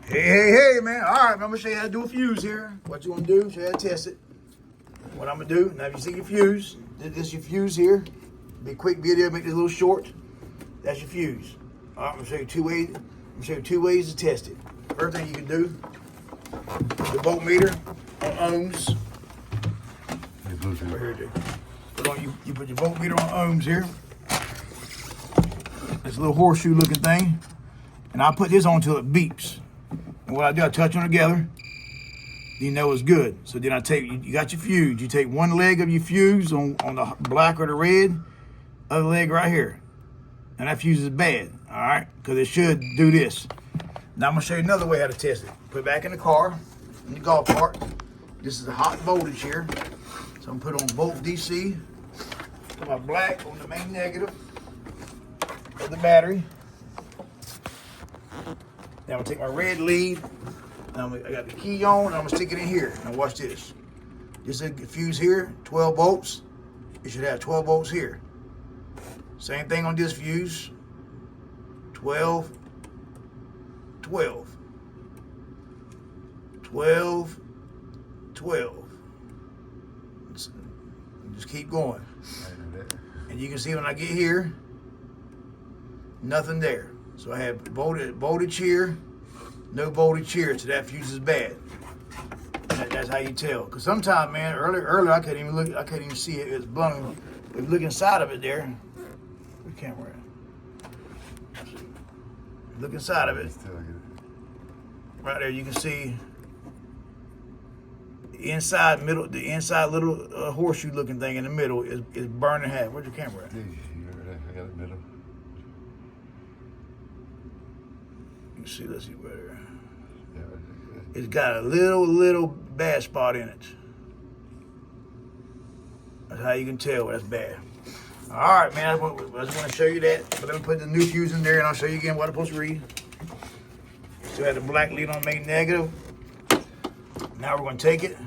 Hey, man. All right, I'm going to show you how to do a fuse here. What you want to do, show you how to test it. What I'm going to do, now if you see your fuse, this is your fuse here. Be a quick video, make this a little short. That's your fuse. All right, I'm going to show you two ways to test it. First thing you can do, the voltmeter on ohms. Right here, dude. You put your voltmeter on ohms here. This little horseshoe looking thing. And I put this on until it beeps. And what I do, I touch them together. You know it's good. So then I take, you got your fuse. You take one leg of your fuse on the black or the red, other leg right here. And that fuse is bad, all right? Because it should do this. Now I'm gonna show you another way how to test it. Put it back in the car, in the golf cart. This is the hot voltage here. So I'm gonna put on volt DC. Put my black on the main negative of the battery. Now I'm gonna take my red lead. Now I got the key on, and I'm gonna stick it in here. Now watch this. This is a fuse here, 12 volts. It should have 12 volts here. Same thing on this fuse. 12, 12, 12, 12. Just keep going. And you can see when I get here, nothing there. So I have voltage here, no voltage here, so that fuse is bad. That's how you tell. Because sometimes, man, earlier I couldn't even look, I couldn't even see it. It was blown. If you look inside of it there, where's the camera at? Look inside of it. Right there, you can see the inside middle, the inside little horseshoe looking thing in the middle is burning half. Where's your camera at? I got it middle. You can see, let's see better. It's got a little bad spot in it. That's how you can tell that's bad. All right, man, I just want to show you that. But let me put the new fuse in there and I'll show you again what I'm supposed to read. Still have the black lead on main negative. Now we're going to take it.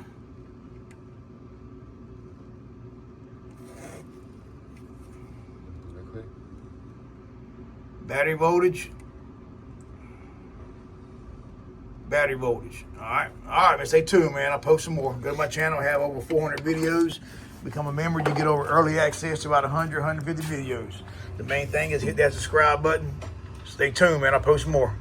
Battery voltage. Battery voltage. All right, man, stay tuned, man. I'll post some more. Go to my channel. I have over 400 videos. Become a member. You get over early access to about 100, 150 videos. The main thing is hit that subscribe button. Stay tuned, man. I'll post more.